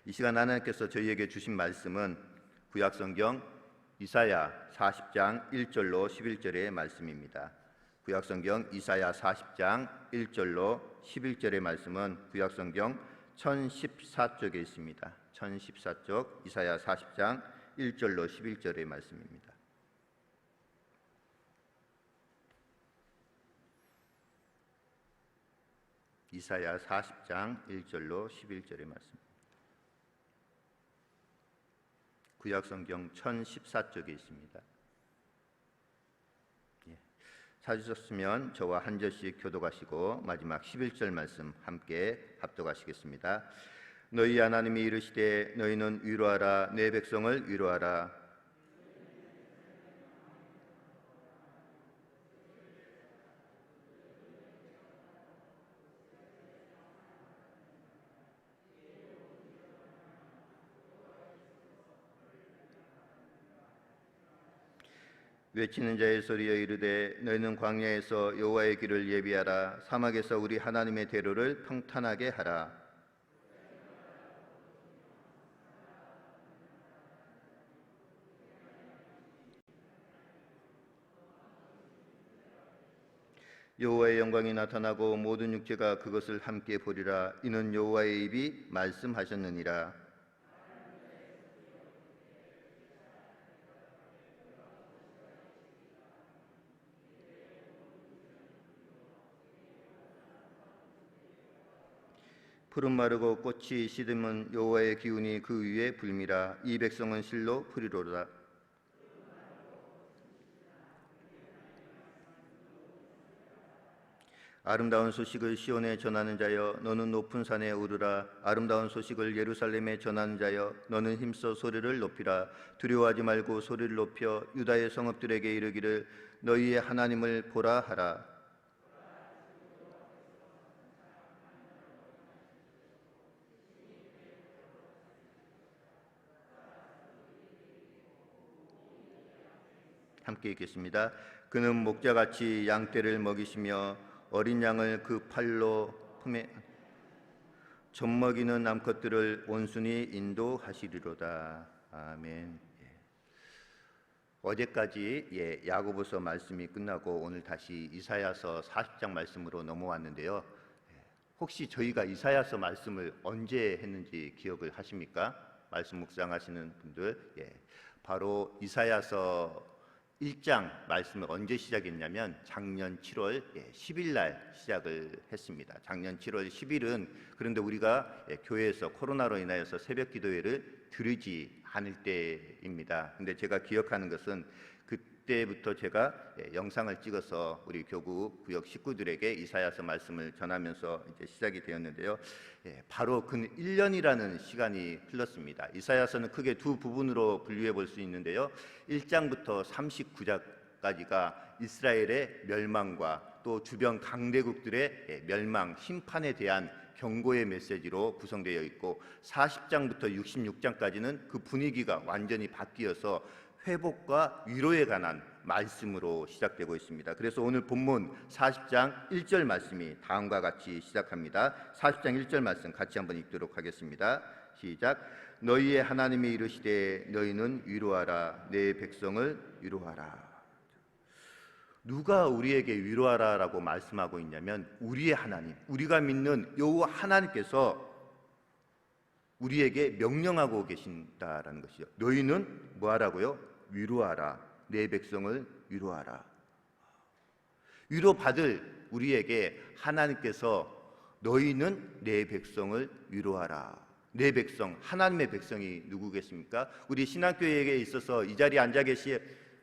이 시간 하나님께서 저희에게 주신 말씀은 구약성경 이사야 40장 1절로 11절의 말씀입니다. 구약성경 이사야 40장 1절로 11절의 말씀은 구약성경 1014쪽에 있습니다. 1014쪽 이사야 40장 1절로 11절의 말씀입니다. 이사야 40장 1절로 11절의 말씀. 구약성경 1014쪽에 있습니다. 찾으셨으면 저와 한 절씩 교독하시고 마지막 11절 말씀 함께 합독하시겠습니다. 너희 하나님이 이르시되 너희는 위로하라, 내 백성을 위로하라. 외치는 자의 소리여 이르되 너희는 광야에서 여호와의 길을 예비하라, 사막에서 우리 하나님의 대로를 평탄하게 하라. 여호와의 영광이 나타나고 모든 육체가 그것을 함께 보리라. 이는 여호와의 입이 말씀하셨느니라. 푸른 마르고 꽃이 시듬은 여호와의 기운이 그 위에 불미라. 이 백성은 실로 풀이로다. 아름다운 소식을 시온에 전하는 자여 너는 높은 산에 오르라. 아름다운 소식을 예루살렘에 전하는 자여 너는 힘써 소리를 높이라. 두려워하지 말고 소리를 높여 유다의 성읍들에게 이르기를 너희의 하나님을 보라 하라. 함께 읽겠습니다. 그는 목자같이 양떼를 먹이시며 어린 양을 그 팔로 품에 젖먹이는 암컷들을 온순히 인도하시리로다. 아멘. 어제까지 야고보서 말씀이 끝나고 오늘 다시 이사야서 40장 말씀으로 넘어왔는데요. 혹시 저희가 이사야서 말씀을 언제 했는지 기억을 하십니까? 말씀 묵상하시는 분들, 바로 이사야서 1장 말씀을 언제 시작했냐면 작년 7월 10일 날 시작을 했습니다. 작년 7월 10일은 그런데 우리가 교회에서 코로나로 인하여서 새벽 기도회를 드리지 않을 때입니다. 근데 제가 기억하는 것은 그때부터 제가 영상을 찍어서 우리 교구 구역 식구들에게 이사야서 말씀을 전하면서 이제 시작이 되었는데요. 바로 근 1년이라는 시간이 흘렀습니다. 이사야서는 크게 두 부분으로 분류해 볼 수 있는데요. 1장부터 39장까지가 이스라엘의 멸망과 또 주변 강대국들의 멸망, 심판에 대한 경고의 메시지로 구성되어 있고 40장부터 66장까지는 그 분위기가 완전히 바뀌어서 회복과 위로에 관한 말씀으로 시작되고 있습니다. 그래서 오늘 본문 40장 1절 말씀이 다음과 같이 시작합니다. 40장 1절 말씀 같이 한번 읽도록 하겠습니다. 시작. 너희의 하나님이 이르시되 너희는 위로하라, 내 백성을 위로하라. 누가 우리에게 위로하라라고 말씀하고 있냐면 우리의 하나님, 우리가 믿는 여호와 하나님께서 우리에게 명령하고 계신다라는 것이죠. 너희는 뭐하라고요? 위로하라, 내 백성을 위로하라. 위로받을 우리에게 하나님께서 너희는 내 백성을 위로하라. 내 백성, 하나님의 백성이 누구겠습니까? 우리 신학교회에 있어서 이 자리에 앉아 계신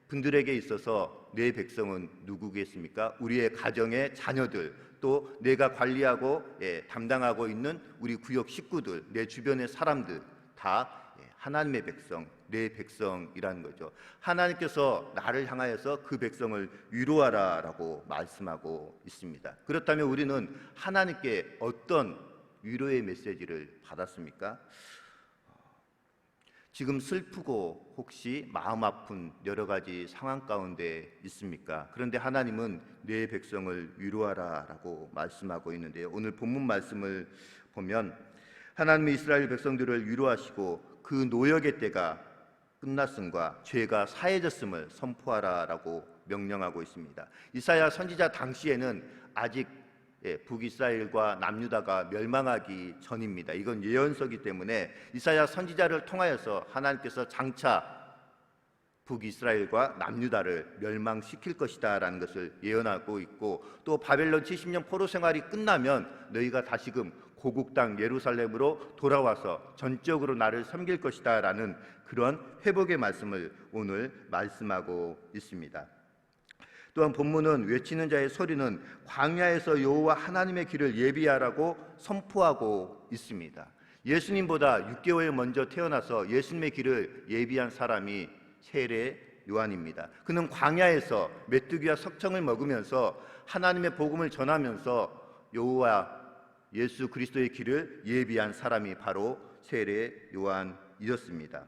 분들에게 있어서 내 백성은 누구겠습니까? 우리의 가정의 자녀들, 또 내가 관리하고 담당하고 있는 우리 구역 식구들, 내 주변의 사람들 다 하나님의 백성, 내 백성이라는 거죠. 하나님께서 나를 향하여서 그 백성을 위로하라라고 말씀하고 있습니다. 그렇다면 우리는 하나님께 어떤 위로의 메시지를 받았습니까? 지금 슬프고 혹시 마음 아픈 여러 가지 상황 가운데 있습니까? 그런데 하나님은 내 백성을 위로하라라고 말씀하고 있는데요. 오늘 본문 말씀을 보면 하나님의 이스라엘 백성들을 위로하시고 그 노역의 때가 끝났음과 죄가 사해졌음을 선포하라라고 명령하고 있습니다. 이사야 선지자 당시에는 아직 북이스라엘과 남유다가 멸망하기 전입니다. 이건 예언서기 때문에 이사야 선지자를 통하여서 하나님께서 장차 북이스라엘과 남유다를 멸망시킬 것이다 라는 것을 예언하고 있고, 또 바벨론 70년 포로 생활이 끝나면 너희가 다시금 고국 땅 예루살렘으로 돌아와서 전적으로 나를 섬길 것이다 라는 그런 회복의 말씀을 오늘 말씀하고 있습니다. 또한 본문은 외치는 자의 소리는 광야에서 여호와 하나님의 길을 예비하라고 선포하고 있습니다. 예수님보다 6개월 먼저 태어나서 예수님의 길을 예비한 사람이 세례 요한입니다. 그는 광야에서 메뚜기와 석청을 먹으면서 하나님의 복음을 전하면서 여호와 예수 그리스도의 길을 예비한 사람이 바로 세례 요한이었습니다.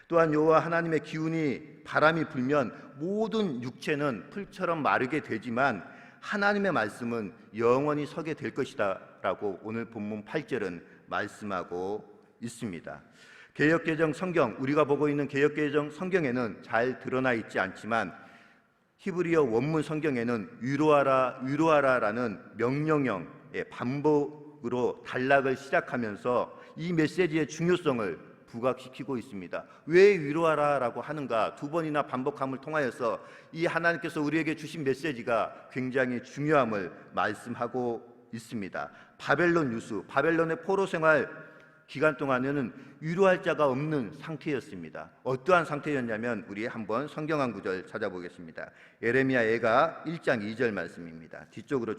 또한 여호와 하나님의 기운이 바람이 불면 모든 육체는 풀처럼 마르게 되지만 하나님의 말씀은 영원히 서게 될 것이다 라고 오늘 본문 8절은 말씀하고 있습니다. 개역개정 성경, 우리가 보고 있는 개역개정 성경에는 잘 드러나 있지 않지만 히브리어 원문 성경에는 위로하라 위로하라 라는 명령형의 반복으로 단락을 시작하면서 이 메시지의 중요성을 부각시키고 있습니다. 왜 위로하라 라고 하는가? 두 번이나 반복함을 통하여서 이 하나님께서 우리에게 주신 메시지가 굉장히 중요함을 말씀하고 있습니다. 바벨론 유수, 바벨론의 포로 생활 기간 동안에는 위로할 자가 없는 상태였습니다. 어떠한 상태였냐면 우리 한번 성경 한 구절 찾아보겠습니다. 예레미야 애가 1장 2절 말씀입니다. 뒤쪽으로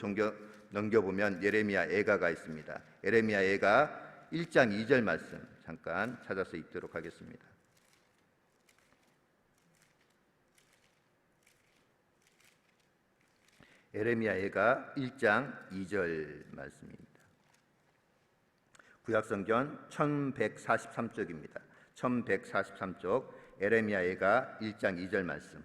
넘겨보면 예레미야 애가가 있습니다. 예레미야 애가 1장 2절 말씀 잠깐 찾아서 읽도록 하겠습니다. 예레미야 애가 1장 2절 말씀입니다. 구약성경 1143쪽입니다. 1143쪽 예레미야 애가 1장 2절 말씀.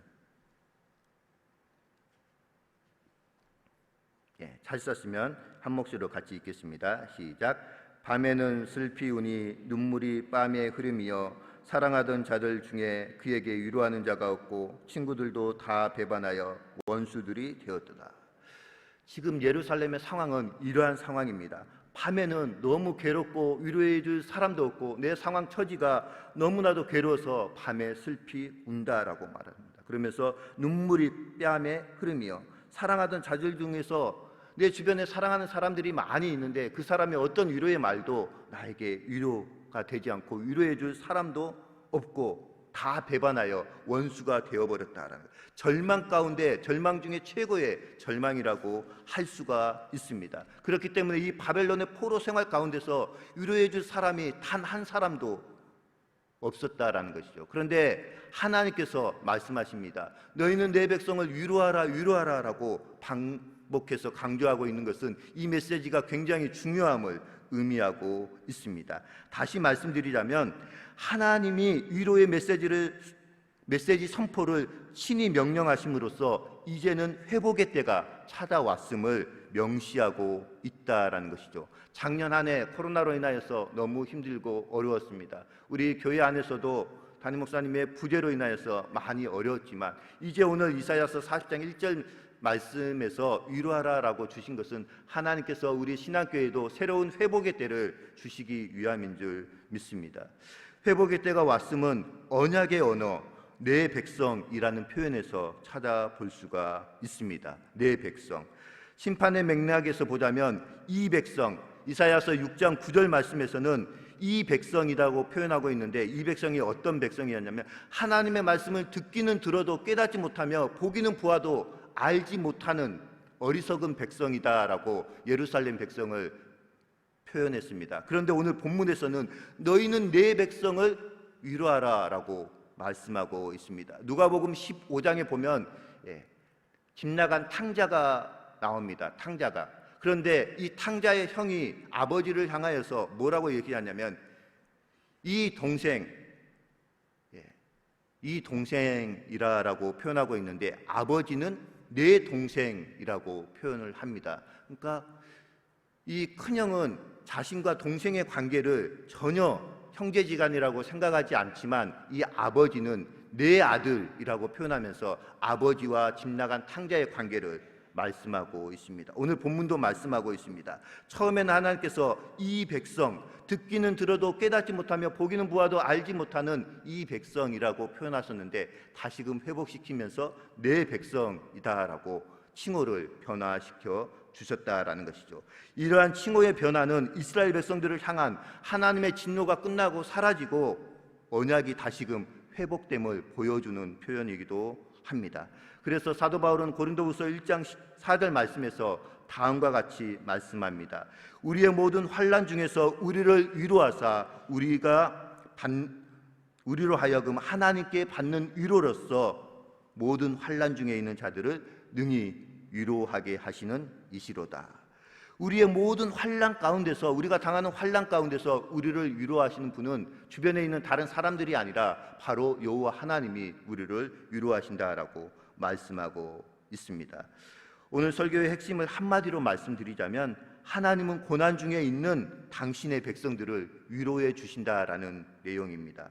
잘 썼으면 한 목소리로 같이 읽겠습니다. 시작. 밤에는 슬피 우니 눈물이 뺨에 흐름이여 사랑하던 자들 중에 그에게 위로하는 자가 없고 친구들도 다 배반하여 원수들이 되었도다. 지금 예루살렘의 상황은 이러한 상황입니다. 밤에는 너무 괴롭고 위로해 줄 사람도 없고 내 상황 처지가 너무나도 괴로워서 밤에 슬피 운다라고 말합니다. 그러면서 눈물이 뺨에 흐름이여 사랑하던 자들 중에서 내 주변에 사랑하는 사람들이 많이 있는데 그 사람의 어떤 위로의 말도 나에게 위로가 되지 않고 위로해 줄 사람도 없고 다 배반하여 원수가 되어버렸다라는 거예요. 절망 가운데 절망 중에 최고의 절망이라고 할 수가 있습니다. 그렇기 때문에 이 바벨론의 포로 생활 가운데서 위로해 줄 사람이 단 한 사람도 없었다라는 것이죠. 그런데 하나님께서 말씀하십니다. 너희는 내 백성을 위로하라 위로하라 라고 반복해서 강조하고 있는 것은 이 메시지가 굉장히 중요함을 의미하고 있습니다. 다시 말씀드리자면 하나님이 위로의 메시지 선포를 신이 명령하심으로써 이제는 회복의 때가 찾아왔음을 명시하고 있다라는 것이죠. 작년 한 해 코로나로 인하여서 너무 힘들고 어려웠습니다. 우리 교회 안에서도 담임 목사님의 부재로 인하여서 많이 어려웠지만 이제 오늘 이사야서 40장 1절 말씀에서 위로하라라고 주신 것은 하나님께서 우리 신앙교회에도 새로운 회복의 때를 주시기 위함인 줄 믿습니다. 회복의 때가 왔음은 언약의 언어 내 백성이라는 표현에서 찾아볼 수가 있습니다. 내 백성. 심판의 맥락에서 보자면 이 백성, 이사야서 6장 9절 말씀에서는 이 백성이라고 표현하고 있는데 이 백성이 어떤 백성이었냐면 하나님의 말씀을 듣기는 들어도 깨닫지 못하며 보기는 보아도 알지 못하는 어리석은 백성이다라고 예루살렘 백성을 표현했습니다. 그런데 오늘 본문에서는 너희는 내 백성을 위로하라라고 말씀하고 있습니다. 누가복음 15장에 보면 집 나간 탕자가 나옵니다. 탕자가. 그런데 이 탕자의 형이 아버지를 향하여서 뭐라고 얘기하냐면 이 동생이라고 표현하고 있는데 아버지는 내 동생이라고 표현을 합니다. 그러니까 이 큰형은 자신과 동생의 관계를 전혀 형제지간이라고 생각하지 않지만 이 아버지는 내 아들이라고 표현하면서 아버지와 집 나간 탕자의 관계를 말씀하고 있습니다. 오늘 본문도 말씀하고 있습니다. 처음에는 하나님께서 이 백성, 듣기는 들어도 깨닫지 못하며 보기는 보아도 알지 못하는 이 백성이라고 표현하셨는데 다시금 회복시키면서 내 백성이다라고 칭호를 변화시켜 주셨다라는 것이죠. 이러한 칭호의 변화는 이스라엘 백성들을 향한 하나님의 진노가 끝나고 사라지고 언약이 다시금 회복됨을 보여주는 표현이기도 합니다. 그래서 사도 바울은 고린도후서 1장 4절 말씀에서 다음과 같이 말씀합니다. 우리의 모든 환난 중에서 우리를 위로하사 우리로 하여금 하나님께 받는 위로로서 모든 환난 중에 있는 자들을 능히 위로하게 하시는 이시로다. 우리의 모든 환난 가운데서, 우리가 당하는 환난 가운데서 우리를 위로하시는 분은 주변에 있는 다른 사람들이 아니라 바로 여호와 하나님이 우리를 위로하신다라고 말씀하고 있습니다. 오늘 설교의 핵심을 한마디로 말씀드리자면 하나님은 고난 중에 있는 당신의 백성들을 위로해 주신다라는 내용입니다.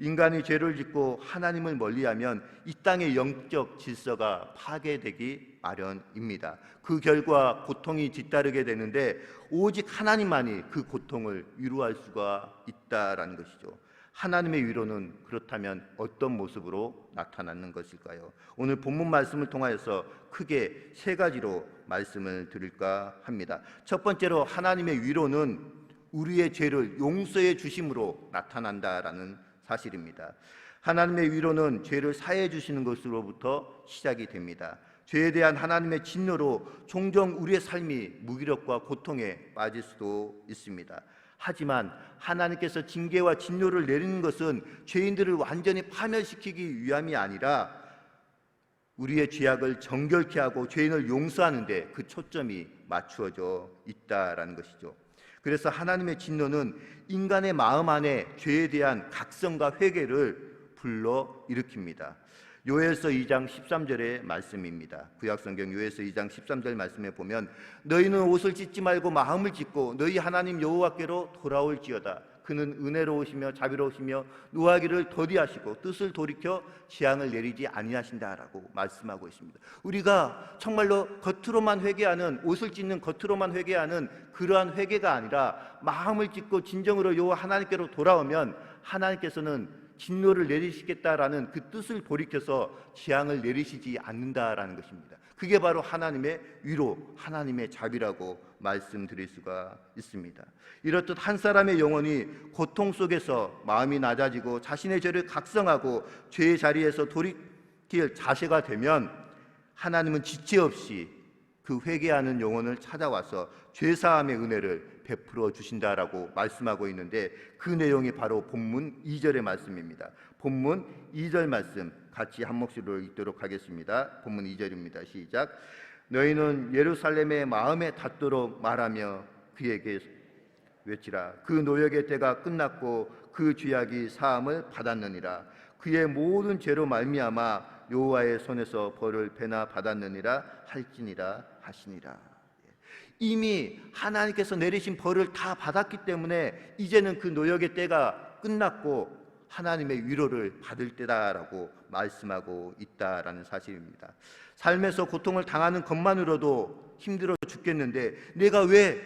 인간이 죄를 짓고 하나님을 멀리하면 이 땅의 영적 질서가 파괴되기 마련입니다. 그 결과 고통이 뒤따르게 되는데 오직 하나님만이 그 고통을 위로할 수가 있다라는 것이죠. 하나님의 위로는 그렇다면 어떤 모습으로 나타나는 것일까요? 오늘 본문 말씀을 통하여서 크게 세 가지로 말씀을 드릴까 합니다. 첫 번째로 하나님의 위로는 우리의 죄를 용서해 주심으로 나타난다라는 사실입니다. 하나님의 위로는 죄를 사해 주시는 것으로부터 시작이 됩니다. 죄에 대한 하나님의 진노로 종종 우리의 삶이 무기력과 고통에 빠질 수도 있습니다. 하지만 하나님께서 징계와 진노를 내리는 것은 죄인들을 완전히 파멸시키기 위함이 아니라 우리의 죄악을 정결케 하고 죄인을 용서하는 데 그 초점이 맞추어져 있다라는 것이죠. 그래서 하나님의 진노는 인간의 마음 안에 죄에 대한 각성과 회개를 불러일으킵니다. 요엘서 2장 13절의 말씀입니다. 구약성경 요엘서 2장 13절 말씀에 보면 너희는 옷을 찢지 말고 마음을 찢고 너희 하나님 여호와께로 돌아올지어다. 그는 은혜로우시며 자비로우시며 노하기를 더디하시고 뜻을 돌이켜 재앙을 내리지 아니하신다라고 말씀하고 있습니다. 우리가 정말로 겉으로만 회개하는, 옷을 찢는 겉으로만 회개하는 그러한 회개가 아니라 마음을 찢고 진정으로 여호와 하나님께로 돌아오면 하나님께서는 진노를 내리시겠다라는 그 뜻을 돌이켜서 재앙을 내리시지 않는다라는 것입니다. 그게 바로 하나님의 위로, 하나님의 자비라고 말씀드릴 수가 있습니다. 이렇듯 한 사람의 영혼이 고통 속에서 마음이 낮아지고 자신의 죄를 각성하고 죄의 자리에서 돌이킬 자세가 되면 하나님은 지체 없이 그 회개하는 영혼을 찾아와서 죄사함의 은혜를 베풀어 주신다라고 말씀하고 있는데 그 내용이 바로 본문 2절의 말씀입니다. 본문 2절 말씀 같이 한 목소리로 읽도록 하겠습니다. 본문 2절입니다. 시작. 너희는 예루살렘의 마음에 닿도록 말하며 그에게 외치라. 그 노역의 때가 끝났고 그 죄악이 사함을 받았느니라. 그의 모든 죄로 말미암아 여호와의 손에서 벌을 배나 받았느니라 할지니라 하시니라. 이미 하나님께서 내리신 벌을 다 받았기 때문에 이제는 그 노역의 때가 끝났고 하나님의 위로를 받을 때다라고 말씀하고 있다라는 사실입니다. 삶에서 고통을 당하는 것만으로도 힘들어 죽겠는데 내가 왜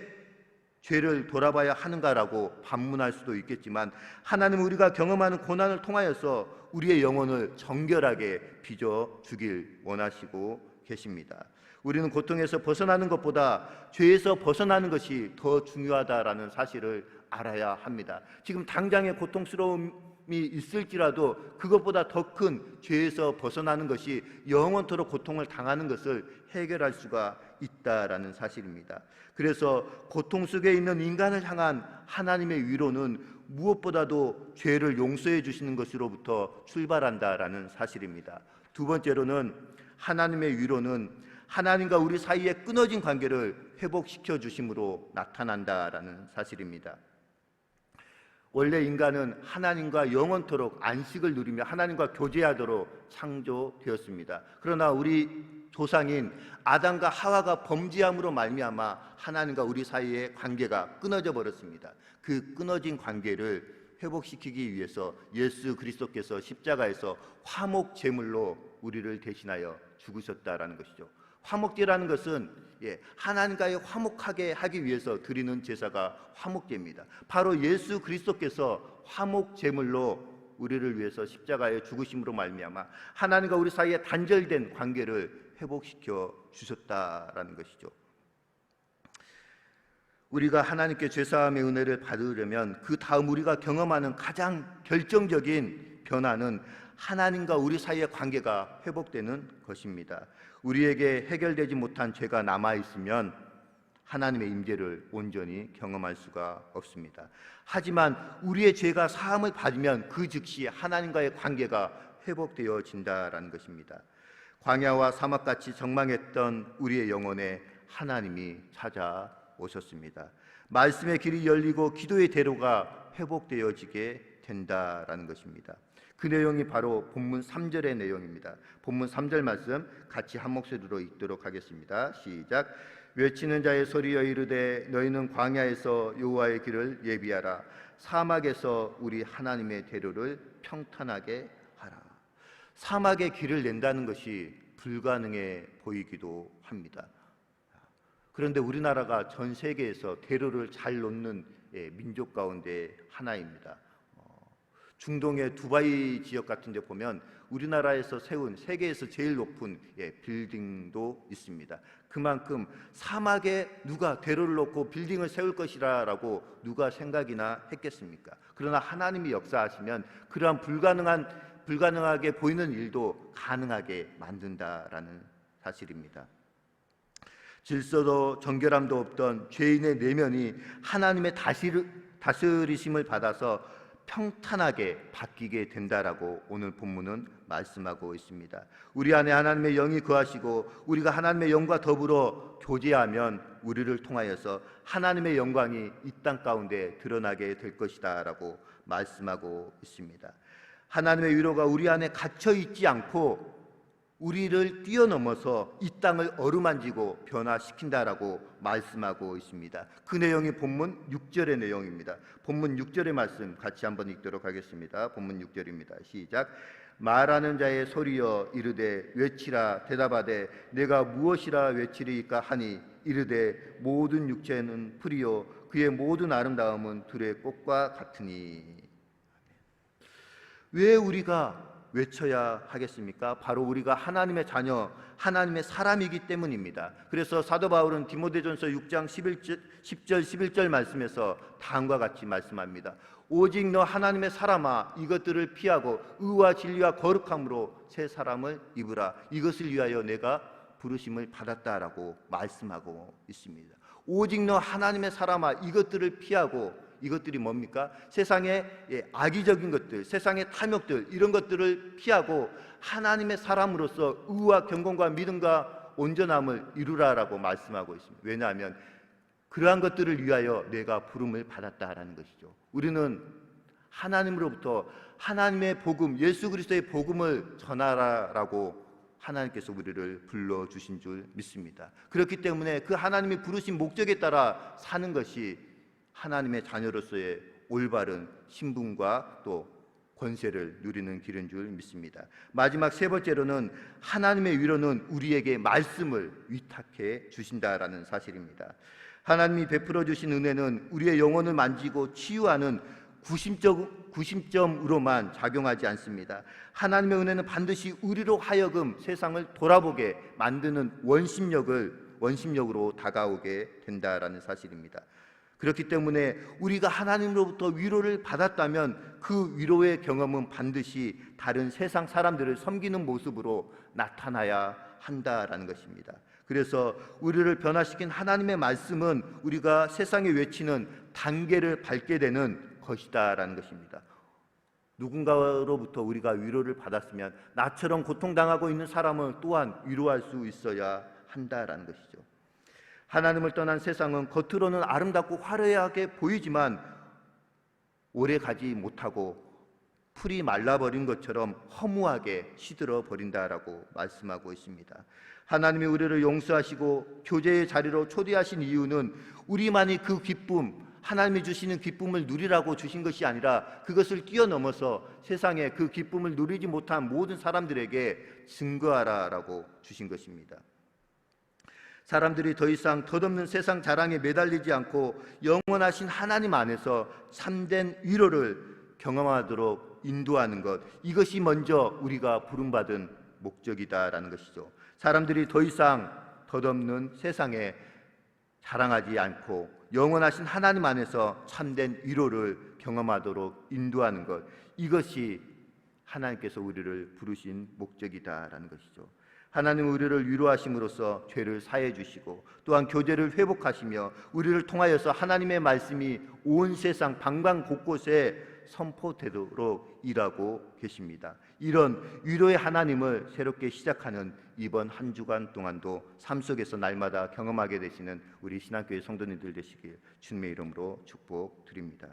죄를 돌아봐야 하는가라고 반문할 수도 있겠지만 하나님은 우리가 경험하는 고난을 통하여서 우리의 영혼을 정결하게 빚어주길 원하시고 계십니다. 우리는 고통에서 벗어나는 것보다 죄에서 벗어나는 것이 더 중요하다라는 사실을 알아야 합니다. 지금 당장의 고통스러움이 있을지라도 그것보다 더 큰 죄에서 벗어나는 것이 영원토록 고통을 당하는 것을 해결할 수가 있다라는 사실입니다. 그래서 고통 속에 있는 인간을 향한 하나님의 위로는 무엇보다도 죄를 용서해 주시는 것으로부터 출발한다라는 사실입니다. 두 번째로는 하나님의 위로는 하나님과 우리 사이에 끊어진 관계를 회복시켜 주심으로 나타난다라는 사실입니다. 원래 인간은 하나님과 영원토록 안식을 누리며 하나님과 교제하도록 창조되었습니다. 그러나 우리 조상인 아담과 하와가 범죄함으로 말미암아 하나님과 우리 사이의 관계가 끊어져 버렸습니다. 그 끊어진 관계를 회복시키기 위해서 예수 그리스도께서 십자가에서 화목 제물로 우리를 대신하여 죽으셨다라는 것이죠. 화목제라는 것은 하나님과의 화목하게 하기 위해서 드리는 제사가 화목제입니다. 바로 예수 그리스도께서 화목제물로 우리를 위해서 십자가에 죽으심으로 말미암아 하나님과 우리 사이에 단절된 관계를 회복시켜 주셨다라는 것이죠. 우리가 하나님께 죄사함의 은혜를 받으려면 그 다음 우리가 경험하는 가장 결정적인 변화는 하나님과 우리 사이의 관계가 회복되는 것입니다. 우리에게 해결되지 못한 죄가 남아있으면 하나님의 임재를 온전히 경험할 수가 없습니다. 하지만 우리의 죄가 사함을 받으면 그 즉시 하나님과의 관계가 회복되어진다라는 것입니다. 광야와 사막같이 적망했던 우리의 영혼에 하나님이 찾아오셨습니다. 말씀의 길이 열리고 기도의 대로가 회복되어지게 된다라는 것입니다. 그 내용이 바로 본문 3절의 내용입니다. 본문 3절 말씀 같이 한 목소리로 읽도록 하겠습니다. 시작. 외치는 자의 소리여 이르되 너희는 광야에서 여호와의 길을 예비하라. 사막에서 우리 하나님의 대로를 평탄하게 하라. 사막의 길을 낸다는 것이 불가능해 보이기도 합니다. 그런데 우리나라가 전 세계에서 대로를 잘 놓는 민족 가운데 하나입니다. 중동의 두바이 지역 같은 데 보면 우리나라에서 세운 세계에서 제일 높은 빌딩도 있습니다. 그만큼 사막에 누가 대로를 놓고 빌딩을 세울 것이라고 누가 생각이나 했겠습니까? 그러나 하나님이 역사하시면 그러한 불가능하게 보이는 일도 가능하게 만든다라는 사실입니다. 질서도 정결함도 없던 죄인의 내면이 하나님의 다스리심을 받아서 평탄하게 바뀌게 된다라고 오늘 본문은 말씀하고 있습니다. 우리 안에 하나님의 영이 거하시고 우리가 하나님의 영과 더불어 교제하면 우리를 통하여서 하나님의 영광이 이 땅 가운데 드러나게 될 것이다 라고 말씀하고 있습니다. 하나님의 위로가 우리 안에 갇혀 있지 않고 우리를 뛰어넘어서 이 땅을 어루만지고 변화시킨다라고 말씀하고 있습니다. 그 내용이 본문 6절의 내용입니다. 본문 6절의 말씀 같이 한번 읽도록 하겠습니다. 본문 6절입니다. 시작. 말하는 자의 소리여 이르되 외치라. 대답하되 내가 무엇이라 외치리이까 하니 이르되 모든 육체는 풀이요 그의 모든 아름다움은 들의 꽃과 같으니. 왜 우리가 외쳐야 하겠습니까? 바로 우리가 하나님의 자녀, 하나님의 사람이기 때문입니다. 그래서 사도 바울은 디모데전서 6장 10절 11절 말씀에서 다음과 같이 말씀합니다. 오직 너 하나님의 사람아 이것들을 피하고 의와 진리와 거룩함으로 새 사람을 입으라. 이것을 위하여 내가 부르심을 받았다라고 말씀하고 있습니다. 오직 너 하나님의 사람아 이것들을 피하고, 이것들이 뭡니까? 세상의 악의적인 것들, 세상의 탐욕들, 이런 것들을 피하고 하나님의 사람으로서 의와 경건과 믿음과 온전함을 이루라라고 말씀하고 있습니다. 왜냐하면 그러한 것들을 위하여 내가 부름을 받았다라는 것이죠. 우리는 하나님으로부터 하나님의 복음, 예수 그리스도의 복음을 전하라라고 하나님께서 우리를 불러주신 줄 믿습니다. 그렇기 때문에 그 하나님이 부르신 목적에 따라 사는 것이 하나님의 자녀로서의 올바른 신분과 또 권세를 누리는 길인 줄 믿습니다. 마지막 세 번째로는 하나님의 위로는 우리에게 말씀을 위탁해 주신다라는 사실입니다. 하나님이 베풀어 주신 은혜는 우리의 영혼을 만지고 치유하는 구심점으로만 작용하지 않습니다. 하나님의 은혜는 반드시 우리로 하여금 세상을 돌아보게 만드는 원심력으로 다가오게 된다라는 사실입니다. 그렇기 때문에 우리가 하나님으로부터 위로를 받았다면 그 위로의 경험은 반드시 다른 세상 사람들을 섬기는 모습으로 나타나야 한다라는 것입니다. 그래서 우리를 변화시킨 하나님의 말씀은 우리가 세상에 외치는 단계를 밟게 되는 것이다라는 것입니다. 누군가로부터 우리가 위로를 받았으면 나처럼 고통당하고 있는 사람을 또한 위로할 수 있어야 한다라는 것이죠. 하나님을 떠난 세상은 겉으로는 아름답고 화려하게 보이지만 오래 가지 못하고 풀이 말라버린 것처럼 허무하게 시들어 버린다라고 말씀하고 있습니다. 하나님이 우리를 용서하시고 교제의 자리로 초대하신 이유는 우리만이 그 기쁨, 하나님이 주시는 기쁨을 누리라고 주신 것이 아니라 그것을 뛰어넘어서 세상에 그 기쁨을 누리지 못한 모든 사람들에게 증거하라라고 주신 것입니다. 사람들이 더 이상 덧없는 세상 자랑에 매달리지 않고 영원하신 하나님 안에서 참된 위로를 경험하도록 인도하는 것, 이것이 먼저 우리가 부름받은 목적이다라는 것이죠. 사람들이 더 이상 덧없는 세상에 자랑하지 않고 영원하신 하나님 안에서 참된 위로를 경험하도록 인도하는 것, 이것이 하나님께서 우리를 부르신 목적이다라는 것이죠. 하나님은 우리를 위로하심으로써 죄를 사해 주시고 또한 교제를 회복하시며 우리를 통하여서 하나님의 말씀이 온 세상 방방 곳곳에 선포되도록 일하고 계십니다. 이런 위로의 하나님을 새롭게 시작하는 이번 한 주간 동안도 삶 속에서 날마다 경험하게 되시는 우리 신앙교회 성도님들 되시길 주님의 이름으로 축복드립니다.